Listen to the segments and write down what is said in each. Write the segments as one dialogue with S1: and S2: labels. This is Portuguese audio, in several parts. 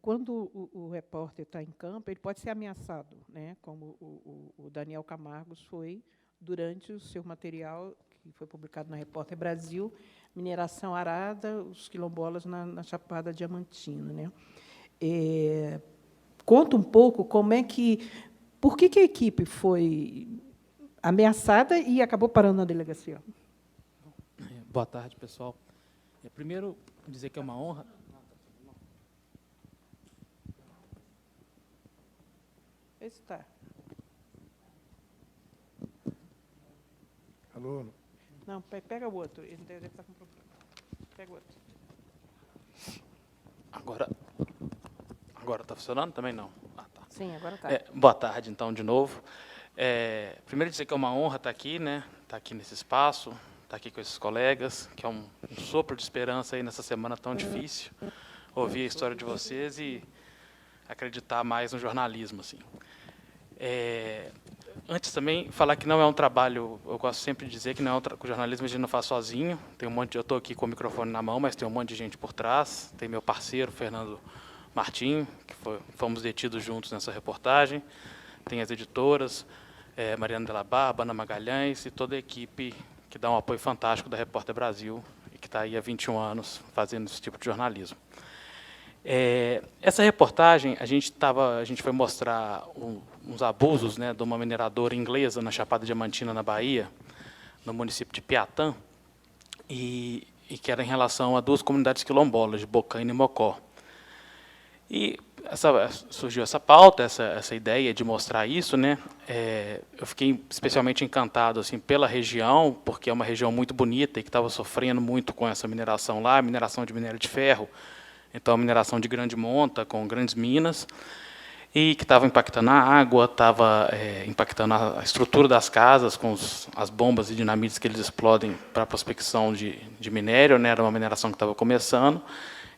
S1: quando o repórter está em campo, ele pode ser ameaçado, né, como o Daniel Camargos foi durante o seu material, que foi publicado na Repórter Brasil, Mineração Arada, os quilombolas na Chapada Diamantina. Né? Conta um pouco como é que... Por que a equipe foi ameaçada e acabou parando na delegacia?
S2: Boa tarde, pessoal. Primeiro, dizer que é uma honra...
S1: Está.
S3: Alô?
S1: Não, pega o outro. Ele deve estar com problema. Pega o outro.
S2: Agora está funcionando? Também não. Ah, tá.
S1: Sim, agora está.
S2: Boa tarde, então, de novo. Primeiro, dizer que é uma honra estar aqui, né? Estar aqui nesse espaço, estar aqui com esses colegas, que é um sopro de esperança aí nessa semana tão difícil. Ouvir a história de vocês e acreditar mais no jornalismo, assim. Antes também, falar que não é um trabalho, eu gosto sempre de dizer que não é que o jornalismo a gente não faz sozinho. Tem um monte, eu estou aqui com o microfone na mão, mas tem um monte de gente por trás. Tem meu parceiro, Fernando Martim, que fomos detidos juntos nessa reportagem. Tem as editoras, Mariana de la Barba, Ana Magalhães e toda a equipe que dá um apoio fantástico da Repórter Brasil e que está aí há 21 anos fazendo esse tipo de jornalismo. Essa reportagem, a gente foi mostrar uns abusos, né, de uma mineradora inglesa na Chapada Diamantina, na Bahia, no município de Piatã, e que era em relação a duas comunidades quilombolas, de Bocaina e Mocó. E surgiu essa pauta, essa ideia de mostrar isso, né? Eu fiquei especialmente encantado assim, pela região, porque é uma região muito bonita e que estava sofrendo muito com essa mineração lá, mineração de minério de ferro, então, mineração de grande monta, com grandes minas, e que estava impactando a água, estava impactando a estrutura das casas, com as bombas e dinamites que eles explodem para a prospecção de minério, né? Era uma mineração que estava começando,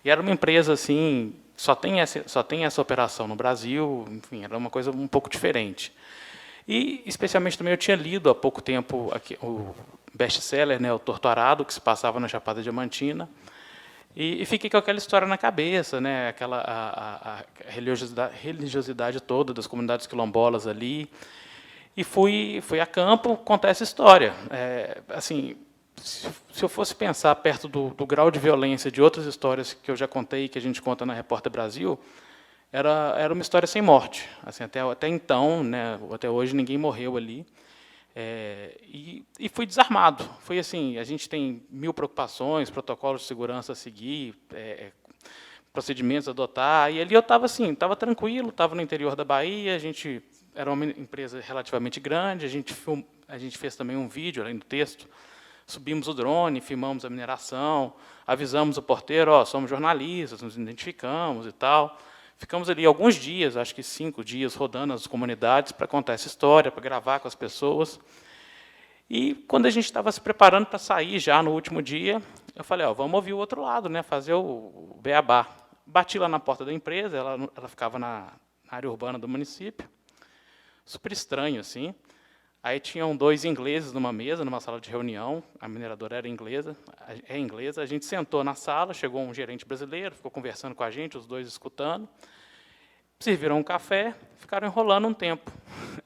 S2: e era uma empresa, assim, só tem essa operação no Brasil, enfim, era uma coisa um pouco diferente. E, especialmente, também eu tinha lido há pouco tempo o best-seller, né, o Torto Arado, que se passava na Chapada Diamantina, e fiquei com aquela história na cabeça, né? A religiosidade toda das comunidades quilombolas ali. E fui a campo contar essa história. Assim, se eu fosse pensar perto do grau de violência de outras histórias que eu já contei, que a gente conta na Repórter Brasil, era uma história sem morte. Assim, até então, né? Até hoje, ninguém morreu ali. E fui desarmado. Foi assim, a gente tem 1000 preocupações, protocolos de segurança a seguir, procedimentos a adotar, e ali eu estava assim, estava tranquilo, estava no interior da Bahia, a gente era uma empresa relativamente grande, a gente fez também um vídeo, além do texto, subimos o drone, filmamos a mineração, avisamos o porteiro, somos jornalistas, nos identificamos e tal. Ficamos ali alguns dias, acho que 5 dias, rodando as comunidades para contar essa história, para gravar com as pessoas. E, quando a gente estava se preparando para sair, já no último dia, eu falei, vamos ouvir o outro lado, né, fazer o beabá. Bati lá na porta da empresa, ela ficava na área urbana do município, super estranho, assim. Aí tinham 2 ingleses numa mesa, numa sala de reunião, a mineradora era inglesa, a gente sentou na sala, chegou um gerente brasileiro, ficou conversando com a gente, os 2 escutando, serviram um café, ficaram enrolando um tempo.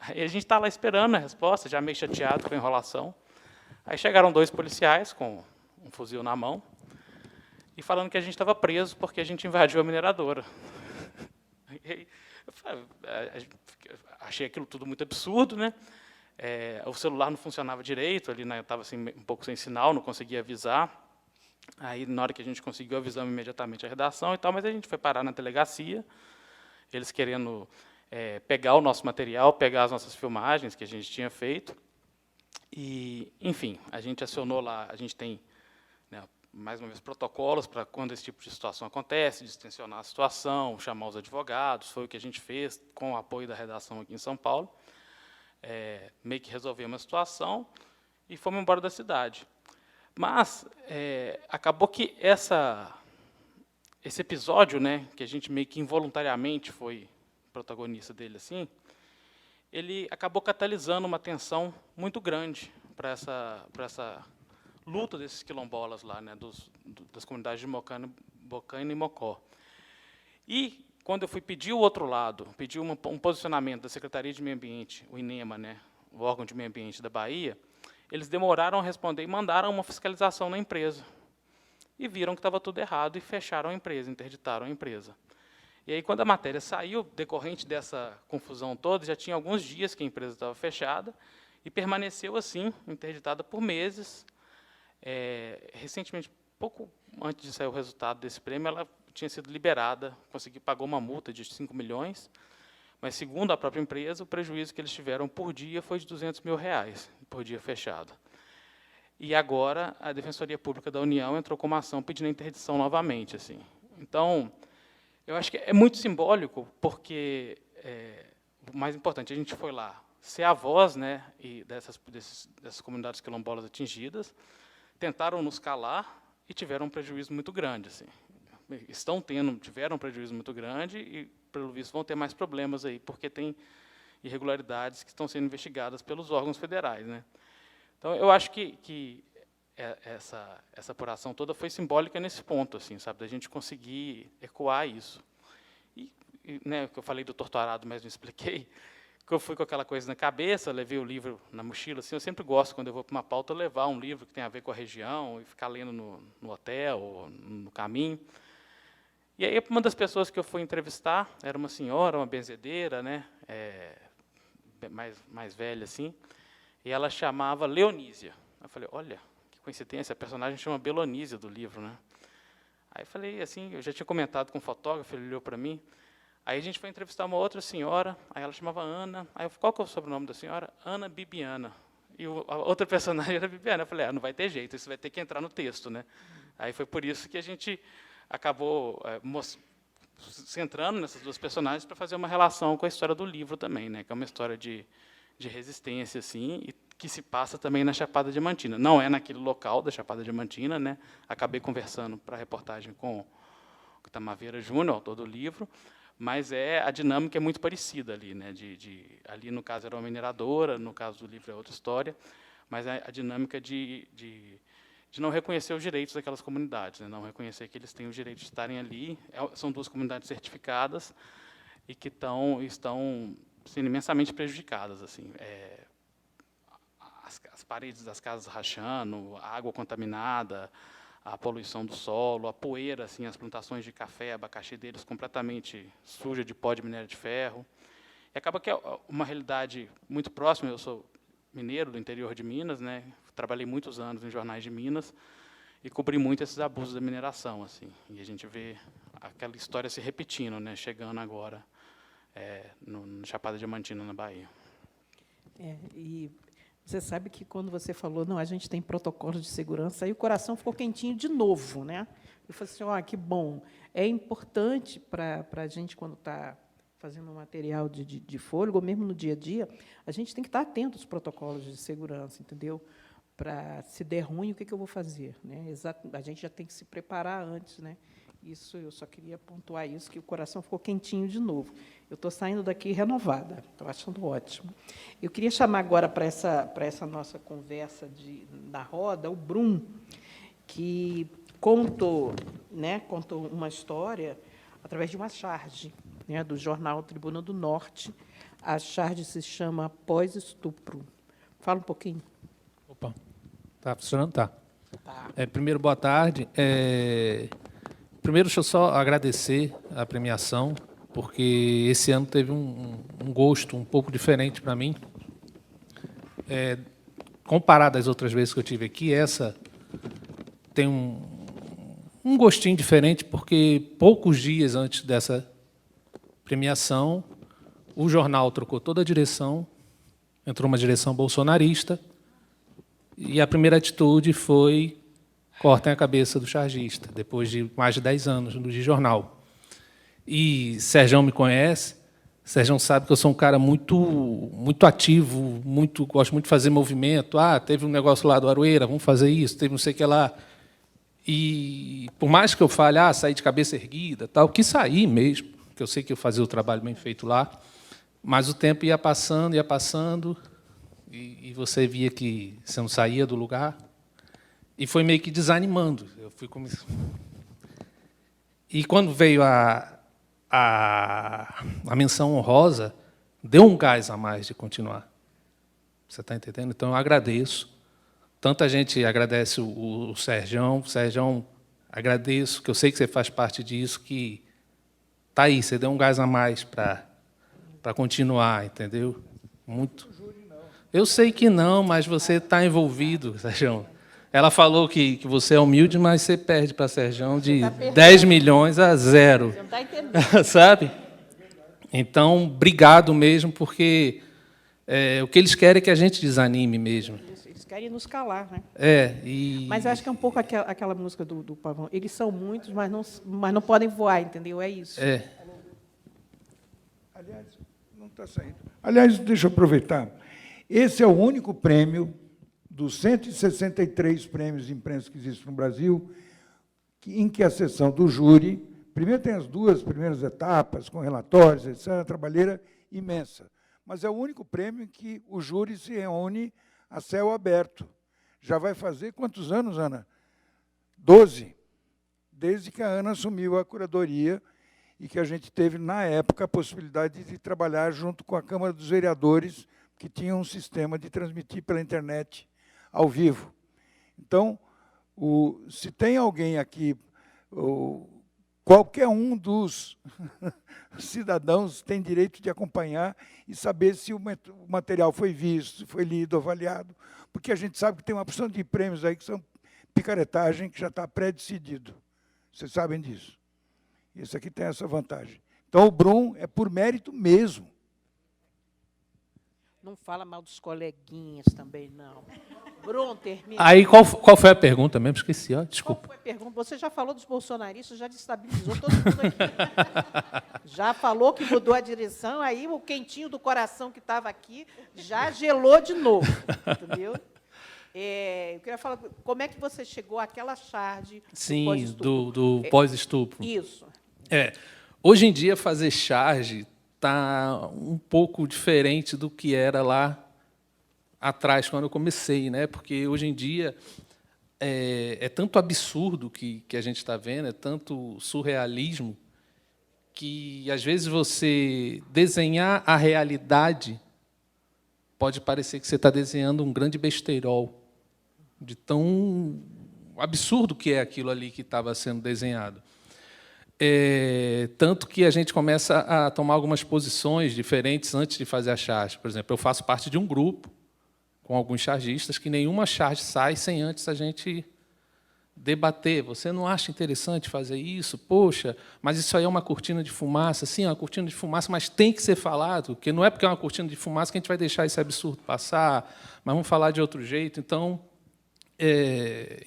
S2: Aí a gente está lá esperando a resposta, já meio chateado com a enrolação. Aí chegaram 2 policiais com um fuzil na mão e falando que a gente estava preso porque a gente invadiu a mineradora. Achei aquilo tudo muito absurdo, né? O celular não funcionava direito, ali, né, estava assim, um pouco sem sinal, não conseguia avisar. Aí, na hora que a gente conseguiu, avisamos imediatamente a redação e tal, mas a gente foi parar na delegacia, eles querendo pegar o nosso material, pegar as nossas filmagens que a gente tinha feito. E, enfim, a gente acionou lá, a gente tem, né, mais uma vez, protocolos para quando esse tipo de situação acontece, distensionar a situação, chamar os advogados, foi o que a gente fez com o apoio da redação aqui em São Paulo. Meio que resolvemos a situação e fomos embora da cidade. Mas acabou que esse episódio, né, que a gente meio que involuntariamente foi protagonista dele, assim, ele acabou catalisando uma tensão muito grande para essa luta desses quilombolas lá, né, das comunidades de Bocaina e Mocó. E quando eu fui pedir o outro lado, pedir um posicionamento da Secretaria de Meio Ambiente, o INEMA, né, o órgão de meio ambiente da Bahia, eles demoraram a responder e mandaram uma fiscalização na empresa. E viram que estava tudo errado e fecharam a empresa, interditaram a empresa. E aí, quando a matéria saiu, decorrente dessa confusão toda, já tinha alguns dias que a empresa estava fechada e permaneceu assim, interditada por meses. Recentemente, pouco antes de sair o resultado desse prêmio, ela tinha sido liberada, pagou uma multa de 5 milhões, mas, segundo a própria empresa, o prejuízo que eles tiveram por dia foi de R$200 mil, por dia fechado. E agora a Defensoria Pública da União entrou com uma ação pedindo a interdição novamente. Assim. Então, eu acho que é muito simbólico, porque o mais importante, a gente foi lá ser a voz, né, e dessas comunidades quilombolas atingidas, tentaram nos calar e tiveram um prejuízo muito grande. Assim. Tiveram um prejuízo muito grande e, pelo visto, vão ter mais problemas aí, porque tem irregularidades que estão sendo investigadas pelos órgãos federais, né? Então, eu acho que essa apuração toda foi simbólica nesse ponto, assim, sabe, da gente conseguir ecoar isso. Né, que eu falei do torturado, mas não expliquei, que eu fui com aquela coisa na cabeça, levei o livro na mochila. Assim, eu sempre gosto, quando eu vou para uma pauta, levar um livro que tem a ver com a região e ficar lendo no hotel ou no caminho. E aí, uma das pessoas que eu fui entrevistar era uma senhora, uma benzedeira, né, mais velha, assim, e ela chamava Leonísia. Eu falei, olha, que coincidência, a personagem chama Belonísia do livro, né? Aí eu falei, assim, eu já tinha comentado com o fotógrafo, ele olhou para mim. Aí a gente foi entrevistar uma outra senhora, aí ela chamava Ana. Aí eu falei, qual que é o sobrenome da senhora? Ana Bibiana. E a outra personagem era Bibiana. Eu falei, não vai ter jeito, isso vai ter que entrar no texto, né? Aí foi por isso que a gente acabou centrando nessas duas personagens para fazer uma relação com a história do livro também, né? Que é uma história de resistência, assim, e que se passa também na Chapada Diamantina. Não é naquele local da Chapada Diamantina, né? Acabei conversando para a reportagem com o Tamaveira Júnior, autor do livro, mas a dinâmica é muito parecida ali, né? Ali, no caso, era uma mineradora, no caso do livro é outra história, mas a dinâmica de não reconhecer os direitos daquelas comunidades, né? Não reconhecer que eles têm o direito de estarem ali. São duas comunidades certificadas e que estão sendo imensamente prejudicadas. Assim. As paredes das casas rachando, a água contaminada, a poluição do solo, a poeira, assim, as plantações de café, abacaxi deles completamente suja de pó de minério de ferro. E acaba que é uma realidade muito próxima. Eu sou mineiro do interior de Minas, né? Trabalhei muitos anos em jornais de Minas e cobri muito esses abusos da mineração, assim. E a gente vê aquela história se repetindo, né? Chegando agora no Chapada Diamantina, na Bahia.
S1: E você sabe que quando você falou, não, a gente tem protocolos de segurança, aí o coração ficou quentinho de novo, né? Eu falei assim, que bom. É importante para a gente, quando está fazendo um material de fôlego, ou mesmo no dia a dia, a gente tem que estar atento aos protocolos de segurança, entendeu? Para, se der ruim, o que eu vou fazer? Né? A gente já tem que se preparar antes. Né? Isso, eu só queria pontuar isso, que o coração ficou quentinho de novo. Eu estou saindo daqui renovada, estou achando ótimo. Eu queria chamar agora para essa nossa conversa da roda o Brum, que contou uma história através de uma charge, né, do jornal Tribuna do Norte. A charge se chama Pós-Estupro. Fala um pouquinho.
S3: Opa, está funcionando? Tá.
S1: Tá.
S3: Primeiro, boa tarde. Primeiro, deixa eu só agradecer a premiação, porque esse ano teve um gosto um pouco diferente para mim. Comparado às outras vezes que eu tive aqui, essa tem um gostinho diferente, porque poucos dias antes dessa premiação, o jornal trocou toda a direção, entrou uma direção bolsonarista, e a primeira atitude foi cortem a cabeça do chargista, depois de mais de 10 anos de jornal. E Serjão me conhece, Serjão sabe que eu sou um cara muito ativo, gosto muito de fazer movimento. Teve um negócio lá do Aroeira, vamos fazer isso, teve não sei o que lá. E, por mais que eu fale, sair de cabeça erguida, tal, que saí mesmo, porque eu sei que eu fazia o trabalho bem feito lá, mas o tempo ia passando, e você via que você não saía do lugar, e foi meio que desanimando. Eu fui E quando veio a a menção honrosa deu um gás a mais de continuar. Você está entendendo? Então, eu agradeço. Tanta gente agradece o Serjão. Serjão, agradeço, que eu sei que você faz parte disso, que está aí, você deu um gás a mais para continuar, entendeu? Muito. Eu sei que não, mas você está envolvido, Serjão. Ela falou que você é humilde, mas você perde para Serjão de 10 milhões a 0.
S1: Você não está entendendo.
S3: Sabe? Então, obrigado mesmo, porque o que eles querem é que a gente desanime mesmo.
S1: Eles querem nos calar, né?
S3: Mas
S1: eu acho que é um pouco aquela música do Pavão. Eles são muitos, mas não podem voar, entendeu? É isso.
S4: Aliás, não está saindo. Aliás, deixa eu aproveitar. Esse é o único prêmio dos 163 prêmios de imprensa que existem no Brasil, em que a sessão do júri, primeiro tem as 2 primeiras etapas, com relatórios, etc., uma trabalheira imensa. Mas é o único prêmio em que o júri se reúne a céu aberto. Já vai fazer quantos anos, Ana? 12. Desde que a Ana assumiu a curadoria e que a gente teve, na época, a possibilidade de trabalhar junto com a Câmara dos Vereadores, que tinha um sistema de transmitir pela internet ao vivo. Então, se tem alguém aqui, qualquer um dos cidadãos tem direito de acompanhar e saber se o material foi visto, se foi lido, avaliado, porque a gente sabe que tem uma opção de prêmios aí que são picaretagem, que já está pré-decidido. Vocês sabem disso. Esse aqui tem essa vantagem. Então, o Brum é por mérito mesmo.
S1: Não fala mal dos coleguinhas também, não. Brum, termina.
S3: Aí, qual foi a pergunta mesmo? Esqueci, desculpa.
S1: Qual foi a pergunta? Você já falou dos bolsonaristas, já destabilizou todo mundo aqui. Já falou que mudou a direção, aí o quentinho do coração que estava aqui já gelou de novo, entendeu? Eu queria falar, como é que você chegou àquela charge
S3: do pós-estupro?
S1: Isso.
S3: Hoje em dia, fazer charge está um pouco diferente do que era lá atrás, quando eu comecei, né? Porque, hoje em dia, é tanto absurdo que a gente está vendo, é tanto surrealismo, que, às vezes, você desenhar a realidade pode parecer que você está desenhando um grande besteirol, de tão absurdo que é aquilo ali que estava sendo desenhado. Tanto que a gente começa a tomar algumas posições diferentes antes de fazer a charge. Por exemplo, eu faço parte de um grupo com alguns chargistas que nenhuma charge sai sem antes a gente debater. Você não acha interessante fazer isso? Poxa, mas isso aí é uma cortina de fumaça. Sim, é uma cortina de fumaça, mas tem que ser falado, porque não é porque é uma cortina de fumaça que a gente vai deixar esse absurdo passar, mas vamos falar de outro jeito. Então,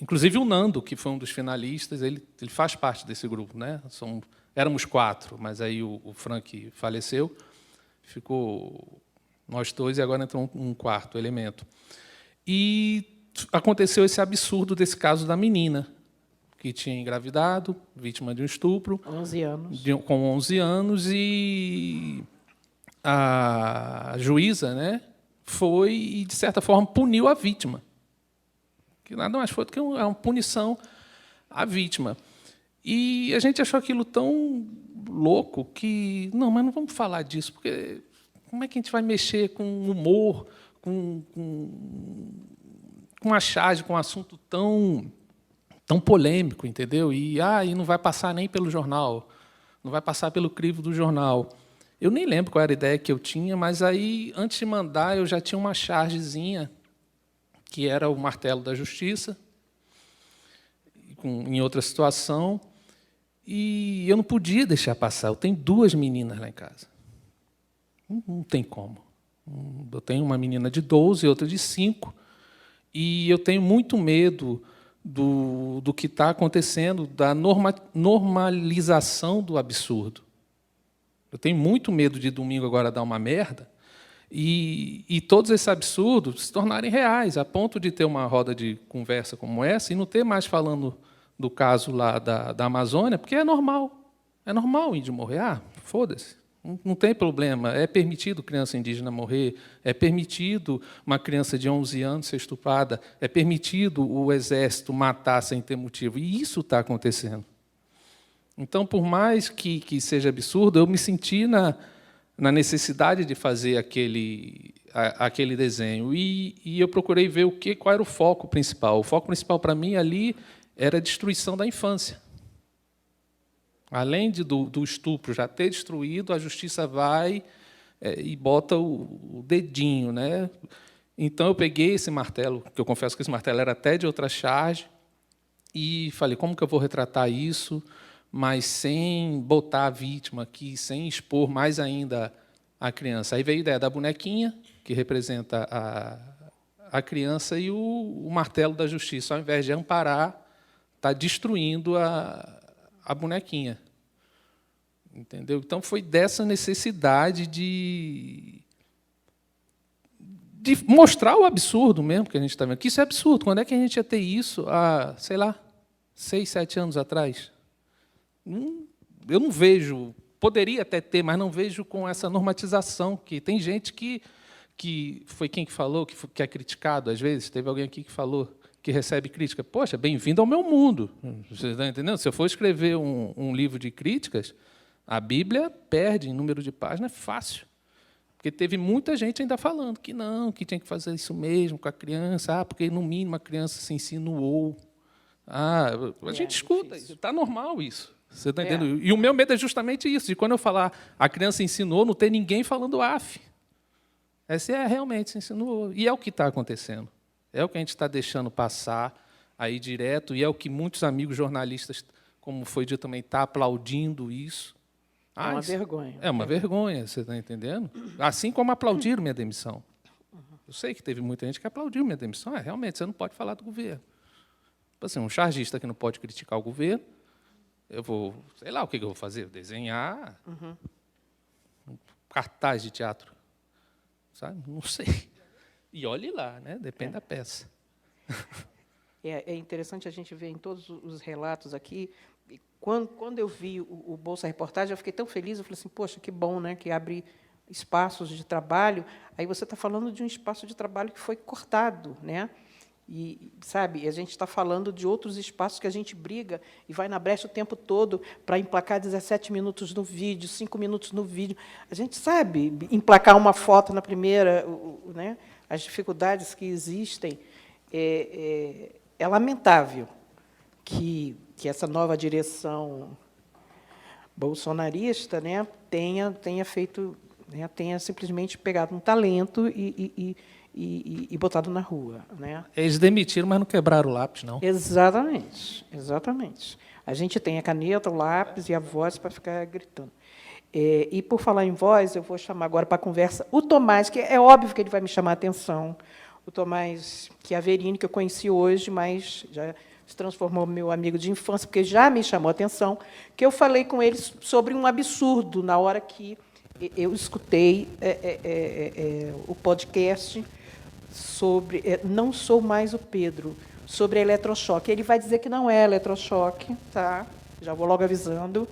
S3: inclusive o Nando, que foi um dos finalistas, ele faz parte desse grupo, né? Éramos 4, mas aí o Frank faleceu, ficou nós 2 e agora entrou um 4º elemento. E aconteceu esse absurdo desse caso da menina, que tinha engravidado, vítima de um estupro,
S1: 11 anos.
S3: Com 11 anos, e a juíza, né, foi e, de certa forma, puniu a vítima, que nada mais foi do que uma punição à vítima. E a gente achou aquilo tão louco que, não, mas não vamos falar disso, porque como é que a gente vai mexer com humor, com uma charge, com um assunto tão polêmico, entendeu? E não vai passar nem pelo jornal, não vai passar pelo crivo do jornal. Eu nem lembro qual era a ideia que eu tinha, mas aí, antes de mandar, eu já tinha uma chargezinha, que era o martelo da justiça, em outra situação, e eu não podia deixar passar. Eu tenho 2 meninas lá em casa. Não tem como. Eu tenho uma menina de 12 e outra de 5, e eu tenho muito medo do que está acontecendo, da normalização do absurdo. Eu tenho muito medo de domingo agora dar uma merda e todos esses absurdos se tornarem reais, a ponto de ter uma roda de conversa como essa e não ter mais falando do caso lá da Amazônia, porque é normal. É normal o índio morrer. Foda-se. Não tem problema. É permitido criança indígena morrer, é permitido uma criança de 11 anos ser estuprada, é permitido o exército matar sem ter motivo. E isso está acontecendo. Então, por mais que seja absurdo, eu me senti na necessidade de fazer aquele desenho. E eu procurei ver qual era o foco principal. O foco principal, para mim, ali, era a destruição da infância. Além do estupro já ter destruído, a justiça vai e bota o dedinho, né? Então, eu peguei esse martelo, que eu confesso que esse martelo era até de outra charge, e falei, como que eu vou retratar isso, mas sem botar a vítima aqui, sem expor mais ainda a criança. Aí veio a ideia da bonequinha, que representa a criança, e o martelo da justiça, ao invés de amparar, está destruindo a bonequinha. Entendeu? Então, foi dessa necessidade de mostrar o absurdo mesmo que a gente está vendo. Que isso é absurdo. Quando é que a gente ia ter isso há, sei lá, 6, 7 anos atrás? Eu não vejo. Poderia até ter, mas não vejo com essa normatização. Que tem gente que foi quem que falou, que é criticado, às vezes. Teve alguém aqui que falou que recebe crítica. Poxa, bem-vindo ao meu mundo. Você está entendendo? Se eu for escrever um livro de críticas, a Bíblia perde em número de páginas, é fácil. Porque teve muita gente ainda falando que não, que tinha que fazer isso mesmo com a criança, porque, no mínimo, a criança se insinuou. A gente escuta, está normal isso. Você está entendendo? E o meu medo é justamente isso, de quando eu falar a criança insinuou, não ter ninguém falando af. Essa realmente se insinuou. E é o que está acontecendo. É o que a gente está deixando passar aí direto, e é o que muitos amigos jornalistas, como foi dito também, estão aplaudindo isso.
S1: É uma vergonha.
S3: É uma vergonha, você está entendendo? Assim como aplaudiram minha demissão. Eu sei que teve muita gente que aplaudiu minha demissão. Realmente, você não pode falar do governo. Assim, um chargista que não pode criticar o governo, eu vou, sei lá o que eu vou fazer, desenhar um cartaz de teatro. Sabe? Não sei. E olhe lá, né? Depende da peça.
S1: É interessante a gente ver em todos os relatos aqui. Quando eu vi o Bolsa Reportagem, eu fiquei tão feliz, eu falei assim, poxa, que bom, né, que abre espaços de trabalho. Aí você está falando de um espaço de trabalho que foi cortado, né? E, sabe, a gente está falando de outros espaços que a gente briga e vai na brecha o tempo todo para emplacar 17 minutos no vídeo, 5 minutos no vídeo. A gente sabe emplacar uma foto na primeira, né? As dificuldades que existem. É lamentável que essa nova direção bolsonarista, né, tenha feito, né, tenha simplesmente pegado um talento e botado na rua, né?
S3: Eles demitiram, mas não quebraram o lápis, não.
S1: Exatamente, exatamente. A gente tem a caneta, o lápis e a voz para ficar gritando. E, por falar em voz, eu vou chamar agora para a conversa o Tomás, que é óbvio que ele vai me chamar a atenção. O Tomás Chiaverini, que eu conheci hoje, mas já se transformou no meu amigo de infância, porque já me chamou a atenção, que eu falei com ele sobre um absurdo na hora que eu escutei o podcast sobre Não Sou Mais o Pedro, sobre eletrochoque. Ele vai dizer que não é eletrochoque, tá? Já vou logo avisando.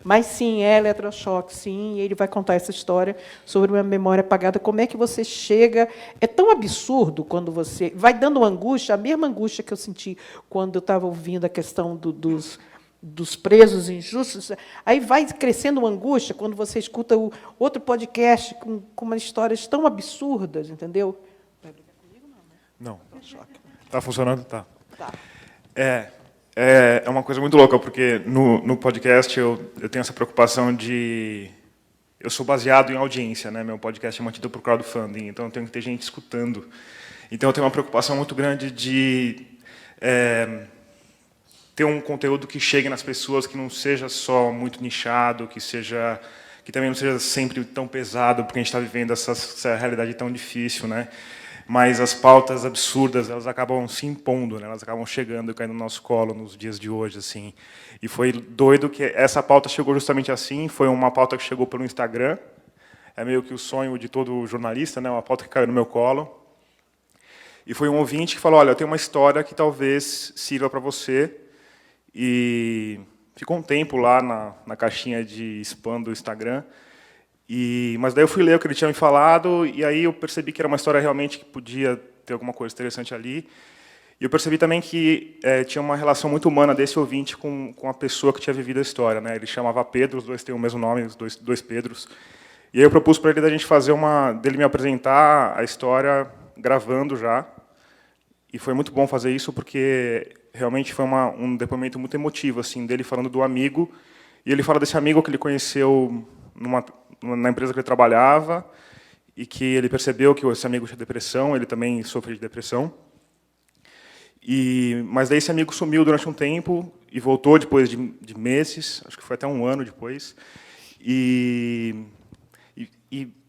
S1: Mas, sim, é eletrochoque, sim, e ele vai contar essa história sobre uma memória apagada. Como é que você chega... É tão absurdo quando você... Vai dando angústia, a mesma angústia que eu senti quando eu estava ouvindo a questão dos presos injustos. Aí vai crescendo uma angústia quando você escuta o outro podcast com umas histórias tão absurdas, entendeu? Vai brigar comigo, não, né?
S5: Não. Está funcionando? Tá.
S1: Tá.
S5: É uma coisa muito louca, porque no podcast eu tenho essa preocupação de... Eu sou baseado em audiência, né? Meu podcast é mantido por crowdfunding, então eu tenho que ter gente escutando. Então eu tenho uma preocupação muito grande de ter um conteúdo que chegue nas pessoas, que não seja só muito nichado, que também não seja sempre tão pesado, porque a gente está vivendo essa realidade tão difícil, né? Mas as pautas absurdas, elas acabam se impondo, né? Elas acabam chegando e caindo no nosso colo nos dias de hoje, assim. E foi doido que essa pauta chegou justamente assim, foi uma pauta que chegou pelo Instagram, é meio que o sonho de todo jornalista, né? Uma pauta que caiu no meu colo. E foi um ouvinte que falou, olha, eu tenho uma história que talvez sirva para você. E ficou um tempo lá na caixinha de spam do Instagram. Mas daí eu fui ler o que ele tinha me falado, e aí eu percebi que era uma história realmente que podia ter alguma coisa interessante ali. E eu percebi também que tinha uma relação muito humana desse ouvinte com a pessoa que tinha vivido a história, né? Ele chamava Pedro, os dois têm o mesmo nome, os dois Pedros. E aí eu propus para ele da gente fazer dele me apresentar a história gravando já. E foi muito bom fazer isso porque realmente foi um depoimento muito emotivo, assim, dele falando do amigo. E ele fala desse amigo que ele conheceu na empresa que ele trabalhava e que ele percebeu que esse amigo tinha depressão, ele também sofre de depressão. Mas daí esse amigo sumiu durante um tempo e voltou depois de meses, acho que foi até um ano depois, e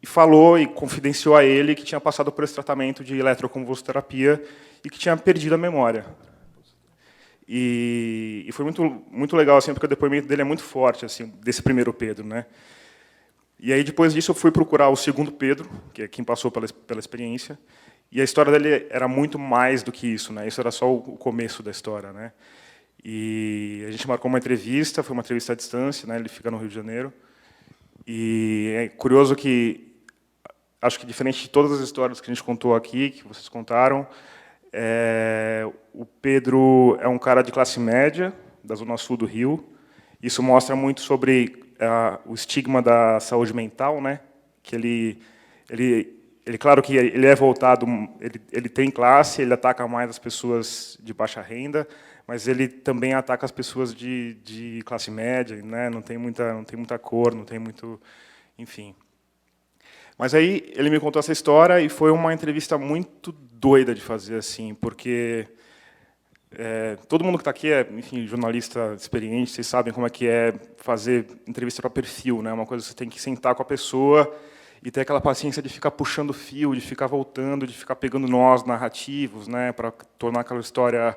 S5: falou e confidenciou a ele que tinha passado por esse tratamento de eletroconvulsoterapia e que tinha perdido a memória. E foi muito legal, assim, porque o depoimento dele é muito forte, assim, desse primeiro Pedro, né? E aí, depois disso, eu fui procurar o segundo Pedro, que é quem passou pela experiência, e a história dele era muito mais do que isso, né? Isso era só o começo da história, né? E a gente marcou uma entrevista, foi uma entrevista à distância, né? Ele fica no Rio de Janeiro. E é curioso que, acho que diferente de todas as histórias que a gente contou aqui, que vocês contaram, o Pedro é um cara de classe média, da zona sul do Rio. Isso mostra muito sobre o estigma da saúde mental, né? Que ele claro que ele é voltado, ele tem classe, ele ataca mais as pessoas de baixa renda, mas ele também ataca as pessoas de classe média, né? Não tem muita cor, não tem muito, enfim. Mas aí ele me contou essa história e foi uma entrevista muito doida de fazer, assim, porque todo mundo que está aqui é, enfim, jornalista experiente, vocês sabem como é que é fazer entrevista para perfil, né? Uma coisa que você tem que sentar com a pessoa e ter aquela paciência de ficar puxando fio, de ficar voltando, de ficar pegando nós narrativos, né? Para tornar aquela história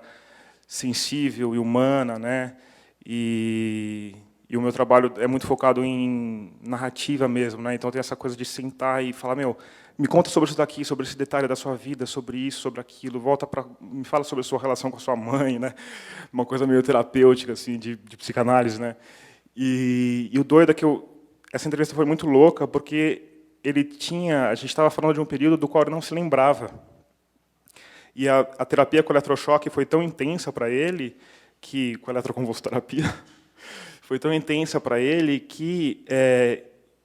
S5: sensível e humana, né? E o meu trabalho é muito focado em narrativa mesmo, né? Então tem essa coisa de sentar e falar, me conta sobre isso daqui, sobre esse detalhe da sua vida, sobre isso, sobre aquilo, me fala sobre a sua relação com a sua mãe, né? Uma coisa meio terapêutica assim de psicanálise, né? E o doido é que essa entrevista foi muito louca porque a gente estava falando de um período do qual ele não se lembrava. E a terapia com eletrochoque foi tão intensa para ele com a eletroconvulsoterapia foi tão intensa para ele que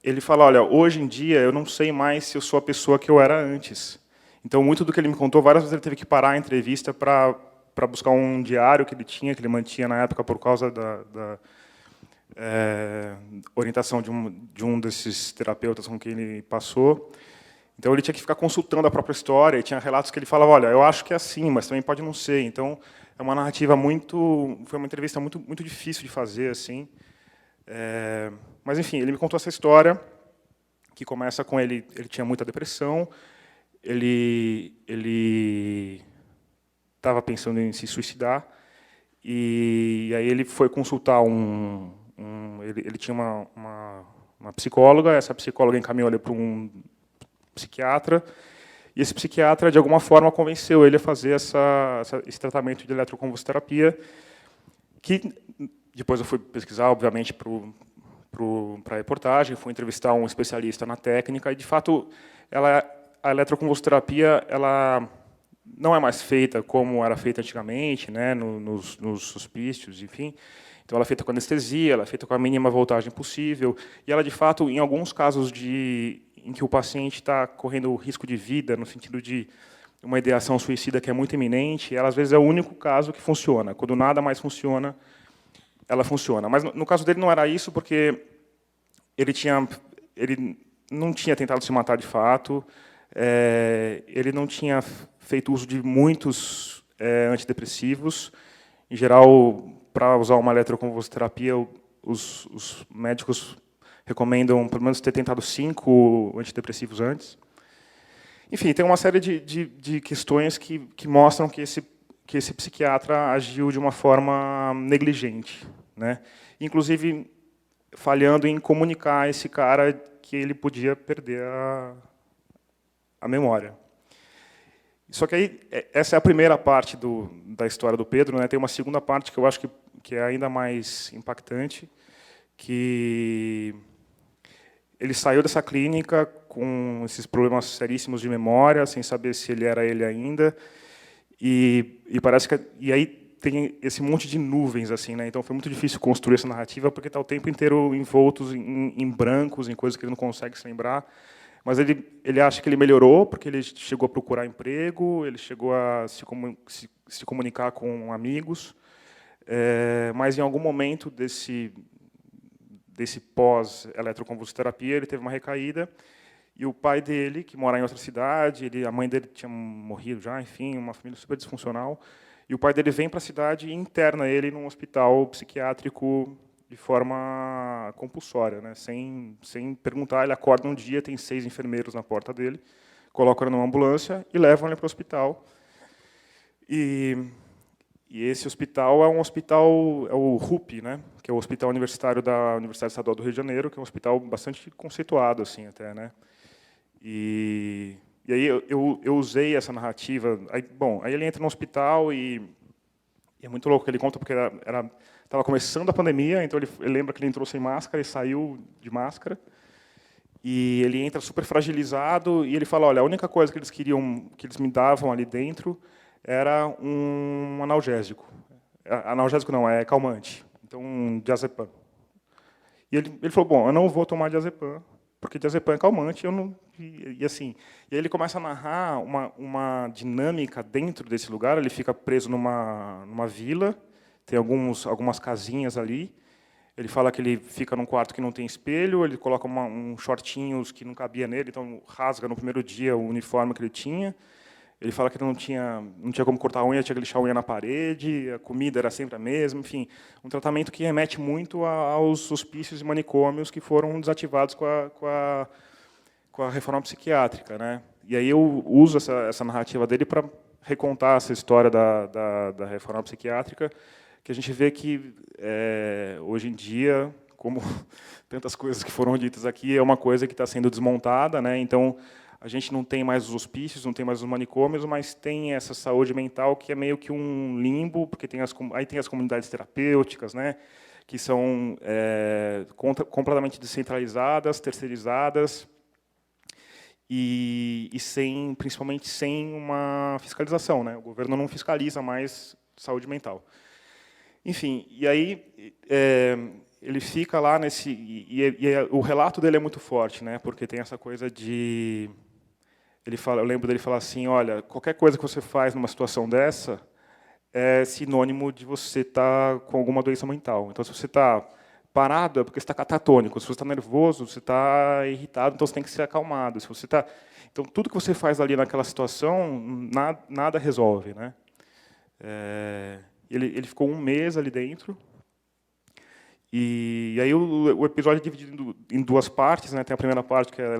S5: ele fala, olha, hoje em dia eu não sei mais se eu sou a pessoa que eu era antes. Então, muito do que ele me contou, várias vezes ele teve que parar a entrevista para buscar um diário que ele mantinha na época por causa da orientação de um desses terapeutas com quem ele passou. Então, ele tinha que ficar consultando a própria história, e tinha relatos que ele falava, olha, eu acho que é assim, mas também pode não ser. Então, é uma narrativa foi uma entrevista muito difícil de fazer, assim. Mas, enfim, ele me contou essa história, que começa com ele tinha muita depressão, ele estava pensando em se suicidar, e aí ele foi consultar ele tinha uma psicóloga, essa psicóloga encaminhou ele para um psiquiatra, e esse psiquiatra, de alguma forma, convenceu ele a fazer esse tratamento de eletroconvulsoterapia, que depois eu fui pesquisar, obviamente, para a reportagem, fui entrevistar um especialista na técnica, e, de fato, a eletroconvulsoterapia ela não é mais feita como era feita antigamente, né, nos hospícios, enfim. Então, ela é feita com anestesia, ela é feita com a mínima voltagem possível, e ela, de fato, em alguns casos em que o paciente está correndo risco de vida, no sentido de uma ideação suicida que é muito iminente, ela, às vezes, é o único caso que funciona. Quando nada mais funciona, ela funciona. Mas, no caso dele, não era isso, porque ele não tinha tentado se matar de fato, ele não tinha feito uso de muitos antidepressivos. Em geral, para usar uma eletroconvulsoterapia, os médicos recomendam, pelo menos, ter tentado 5 antidepressivos antes. Enfim, tem uma série de questões que mostram que esse psiquiatra agiu de uma forma negligente, né? Inclusive, falhando em comunicar a esse cara que ele podia perder a memória. Só que aí, essa é a primeira parte da história do Pedro, né? Tem uma segunda parte que eu acho que é ainda mais impactante, que ele saiu dessa clínica com esses problemas seríssimos de memória, sem saber se ele era ele ainda, E parece que aí tem esse monte de nuvens assim, né? Então foi muito difícil construir essa narrativa porque está o tempo inteiro envoltos em brancos, em coisas que ele não consegue se lembrar. Mas ele acha que ele melhorou porque ele chegou a procurar emprego, ele chegou a se comunicar com amigos, mas em algum momento desse pós-eletroconvulsoterapia ele teve uma recaída e o pai dele, que mora em outra cidade, a mãe dele tinha morrido já, enfim, uma família super disfuncional, e o pai dele vem para a cidade e interna ele num hospital psiquiátrico de forma compulsória, né? Sem perguntar. Ele acorda um dia, tem 6 enfermeiros na porta dele, colocam ele numa ambulância e levam ele para o hospital. E esse hospital é um hospital, é o RUP, né? Que é o Hospital Universitário da Universidade Estadual do Rio de Janeiro, que é um hospital bastante conceituado, assim, até, né? E aí eu usei essa narrativa. Aí ele entra no hospital e é muito louco que ele conta, porque estava começando a pandemia, então ele lembra que ele entrou sem máscara e saiu de máscara. E ele entra super fragilizado e ele fala: olha, a única coisa que eles me davam ali dentro era um analgésico. Analgésico não, é calmante. Então, um diazepam. E ele falou: bom, eu não vou tomar diazepam, porque diazepam é calmante. E aí ele começa a narrar uma dinâmica dentro desse lugar. Ele fica preso numa vila, tem algumas casinhas ali. Ele fala que ele fica num quarto que não tem espelho, ele coloca uns shortinhos que não cabia nele, então rasga no primeiro dia o uniforme que ele tinha. Ele fala que não tinha como cortar a unha, tinha que lixar a unha na parede, a comida era sempre a mesma, enfim, um tratamento que remete muito aos hospícios e manicômios que foram desativados com a reforma psiquiátrica, né? E aí eu uso essa narrativa dele para recontar essa história da reforma psiquiátrica, que a gente vê que, hoje em dia, como tantas coisas que foram ditas aqui, é uma coisa que está sendo desmontada, né? Então, a gente não tem mais os hospícios, não tem mais os manicômios, mas tem essa saúde mental que é meio que um limbo, porque aí tem as comunidades terapêuticas, né? Que são completamente descentralizadas, terceirizadas, e principalmente sem uma fiscalização, né? O governo não fiscaliza mais saúde mental. Enfim, e aí ele fica lá o relato dele é muito forte, né? Porque tem essa coisa de eu lembro dele falar assim: olha, qualquer coisa que você faz numa situação dessa é sinônimo de você estar com alguma doença mental. Então, se você está parado é porque você está catatônico. Se você está nervoso, você está irritado, então você tem que ser acalmado. Se você está, então tudo que você faz ali naquela situação nada resolve, né? Ele ficou 1 mês ali dentro. E aí o episódio é dividido em 2 partes, né? Tem a primeira parte, que é a